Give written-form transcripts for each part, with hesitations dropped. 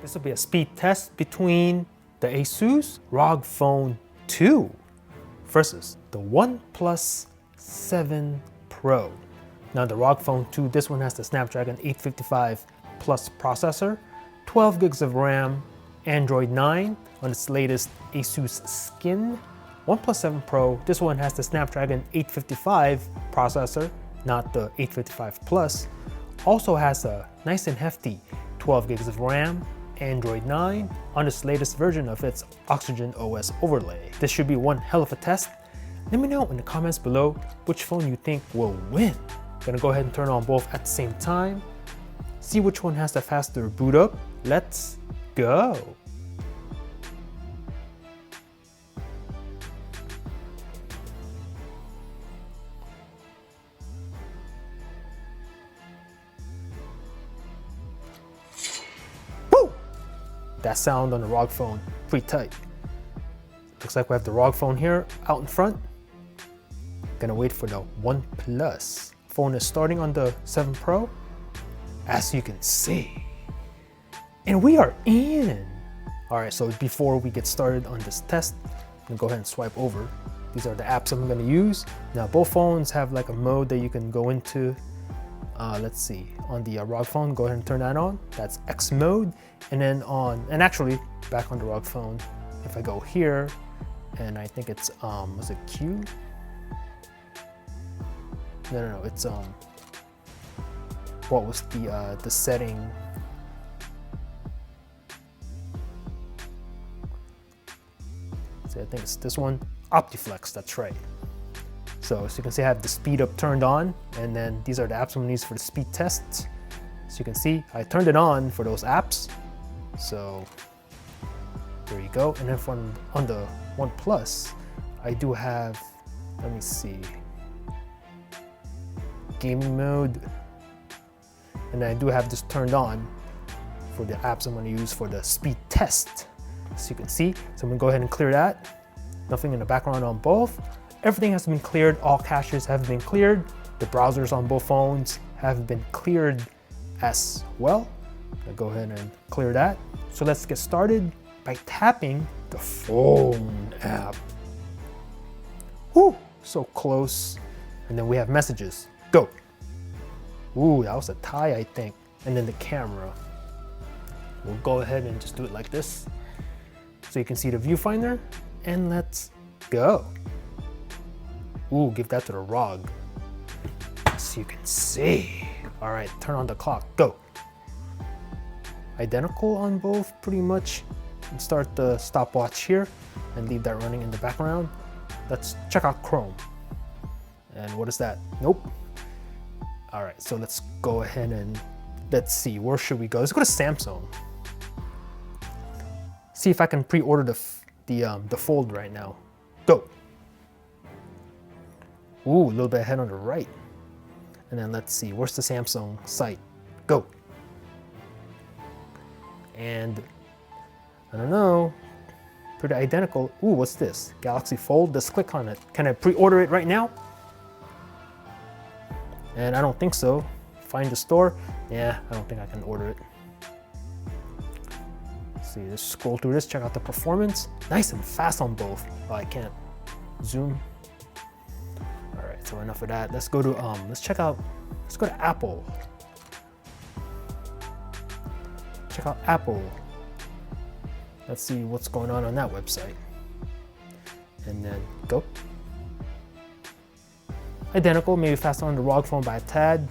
This will be a speed test between the Asus ROG Phone 2 versus the OnePlus 7 Pro. Now the ROG Phone 2, this one has the Snapdragon 855 Plus processor, 12 gigs of RAM, Android 9 on its latest Asus skin. OnePlus 7 Pro, this one has the Snapdragon 855 processor, not the 855 Plus. Also has a nice and hefty 12 gigs of RAM, Android 9 on its latest version of its Oxygen OS overlay. This should be one hell of a test. Let me know in the comments below which phone you think will win. Gonna go ahead and turn on both at the same time. See which one has the faster boot up. Let's go. That sound on the ROG Phone, pretty tight. Looks like we have the ROG Phone here out in front. Gonna wait for the OnePlus. Phone is starting on the 7 Pro, as you can see. And we are in. All right, so before we get started on this test, I'm gonna go ahead and swipe over. These are the apps I'm gonna use. Now both phones have like a mode that you can go into. Let's see, on the ROG Phone, go ahead and turn that on. That's X mode. And then and actually back on the ROG Phone, if I go here, and I think it's, was it Q? No, it's, what was the setting? So I think it's this one, OptiFlex, that's right. So as you can see, I have the speed up turned on, and then these are the apps I'm gonna use for the speed tests. So you can see, I turned it on for those apps. So there you go. And then on the OnePlus, I do have, let me see, gaming mode. And I do have this turned on for the apps I'm gonna use for the speed test. So you can see, so I'm gonna go ahead and clear that. Nothing in the background on both. Everything has been cleared, all caches have been cleared. The browsers on both phones have been cleared as well. I'll go ahead and clear that. So let's get started by tapping the phone app. Woo, so close. And then we have messages, go. Ooh, that was a tie, I think. And then the camera. We'll go ahead and just do it like this. So you can see the viewfinder, and let's go. Ooh, give that to the ROG, so you can see. All right, turn on the clock, go. Identical on both, pretty much. And start the stopwatch here and leave that running in the background. Let's check out Chrome. And what is that? Nope. All right, so let's go ahead and let's see, where should we go? Let's go to Samsung. See if I can pre-order the Fold right now. Go. Ooh, a little bit ahead on the right. And then let's see, where's the Samsung site? Go. And I don't know, pretty identical. Ooh, what's this? Galaxy Fold, let's click on it. Can I pre-order it right now? And I don't think so. Find the store. Yeah, I don't think I can order it. Let's see, let's scroll through this, check out the performance. Nice and fast on both. Oh, I can't zoom. All right, so enough of that. Let's go to, let's go to Apple. Check out Apple. Let's see what's going on that website. And then go. Identical, maybe faster on the ROG Phone by a tad.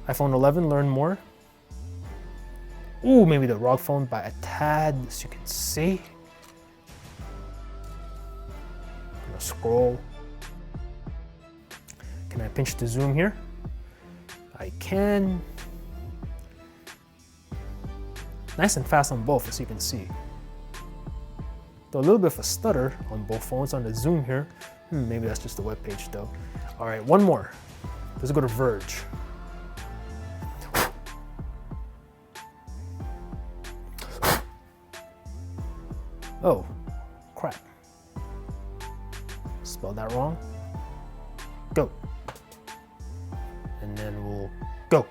iPhone 11, learn more. Ooh, maybe the ROG Phone by a tad, as you can see. I'm gonna scroll. Can I pinch the zoom here? I can. Nice and fast on both, as you can see. Though a little bit of a stutter on both phones on the zoom here. Maybe that's just the web page though. All right, one more. Let's go to Verge. Oh, crap. Spelled that wrong. Go. And then we'll go.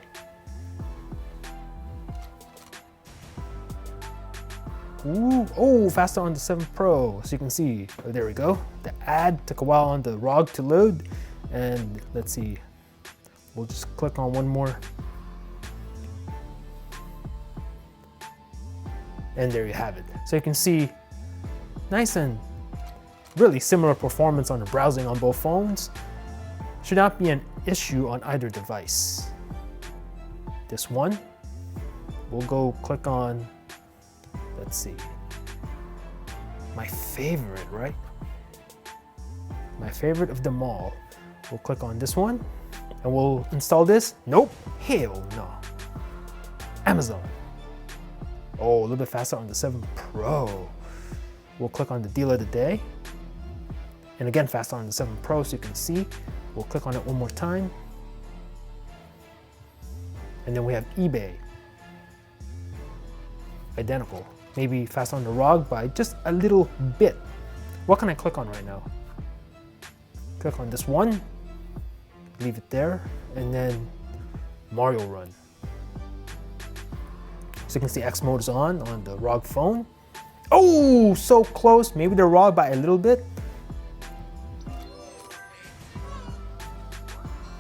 Ooh, oh, faster on the 7 Pro. So you can see, oh, there we go. The ad took a while on the ROG to load. And let's see, we'll just click on one more. And there you have it. So you can see nice and really similar performance on the browsing on both phones. Should not be an issue on either device. This one, we'll go click on, let's see, my favorite, right? My favorite of them all. We'll click on this one and we'll install this. Nope, hell no. Amazon. Oh, a little bit faster on the 7 Pro. We'll click on the deal of the day. And again, faster on the 7 Pro, so you can see. We'll click on it one more time. And then we have eBay. Identical. Maybe faster on the ROG by just a little bit. What can I click on right now? Click on this one. Leave it there. And then Mario Run. So you can see X mode is on the ROG phone. Oh, so close. Maybe they're ROG by a little bit.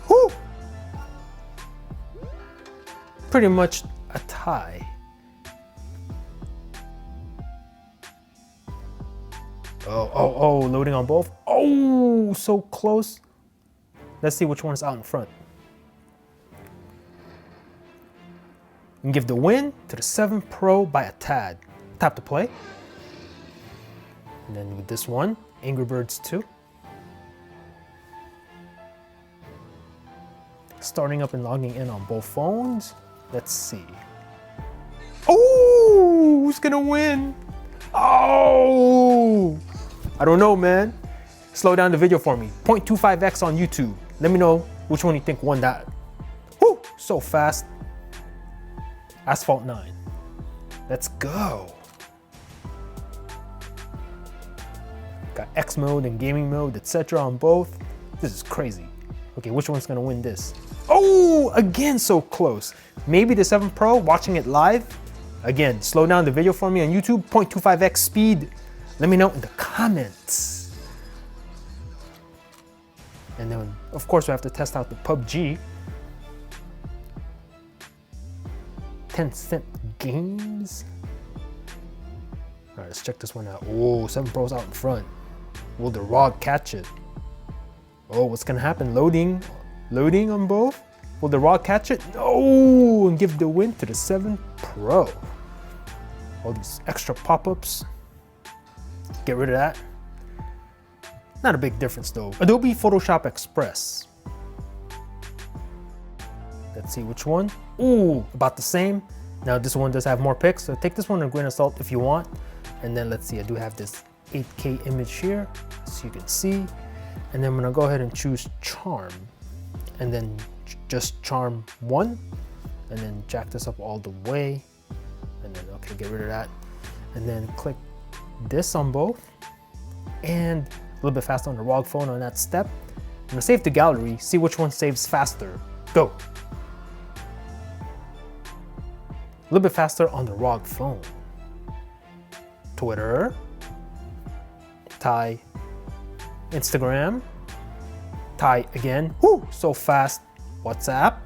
Whew. Pretty much a tie. Oh, loading on both. Oh, so close. Let's see which one is out in front. And give the win to the 7 Pro by a tad. Tap to play. And then with this one, Angry Birds 2. Starting up and logging in on both phones. Let's see. Oh, who's gonna win? Oh, I don't know, man. Slow down the video for me. 0.25x on YouTube. Let me know which one you think won that. Whew, so fast. Asphalt 9. Let's go. Got X mode and gaming mode, etc. on both. This is crazy. Okay, which one's gonna win this? Oh, again, so close. Maybe the 7 Pro, watching it live. Again, slow down the video for me on YouTube, 0.25x speed. Let me know in the comments. And then, of course, we have to test out the PUBG. Tencent Games. All right, let's check this one out. Oh, 7 Pro's out in front. Will the ROG catch it? Oh, what's gonna happen? Loading on both? Will the ROG catch it? No, and give the win to the 7 Pro. All these extra pop-ups. Get rid of that. Not a big difference though. Adobe Photoshop Express. Let's see which one. Ooh, about the same. Now this one does have more pics, so take this one with a grain of salt if you want. And then let's see, I do have this 8K image here, so you can see. And then I'm gonna go ahead and choose Charm. And then just Charm 1. And then jack this up all the way. And then, okay, get rid of that. And then click this on both. And a little bit faster on the ROG phone on that step. I'm gonna save the gallery, see which one saves faster. Go. A little bit faster on the ROG phone. Twitter. Tie. Instagram. Tie again. Whoo, so fast. WhatsApp.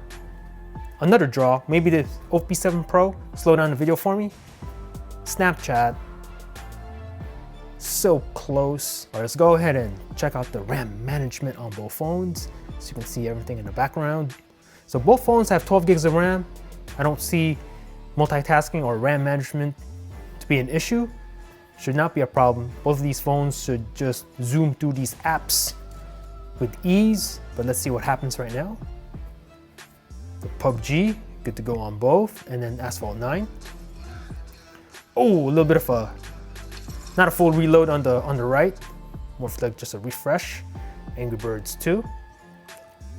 Another draw, maybe the OP7 Pro, slow down the video for me. Snapchat, so close. All right, let's go ahead and check out the RAM management on both phones so you can see everything in the background. So both phones have 12 gigs of RAM. I don't see multitasking or RAM management to be an issue. Should not be a problem. Both of these phones should just zoom through these apps with ease, but let's see what happens right now. The PUBG, good to go on both, and then Asphalt 9. Oh, a little bit of a, not a full reload on the right, more of like just a refresh. Angry Birds 2,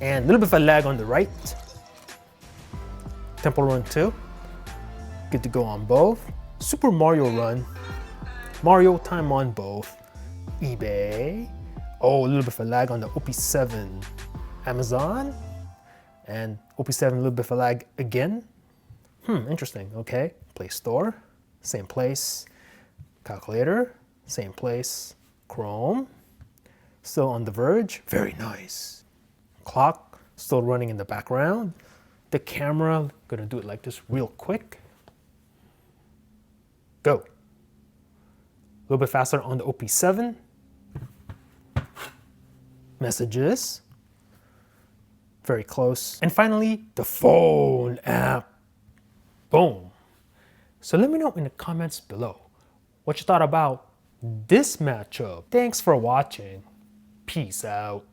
and a little bit of a lag on the right. Temple Run 2, good to go on both. Super Mario Run, Mario time on both. eBay. Oh, a little bit of a lag on the OP7. Amazon. And OP7, a little bit of a lag again. Interesting, okay. Play Store, same place. Calculator, same place. Chrome, still on the verge, very nice. Clock, still running in the background. The camera, gonna do it like this real quick. Go. A little bit faster on the OP7. Messages, very close. And finally, the phone app, boom. So let me know in the comments below what you thought about this matchup. Thanks for watching. Peace out.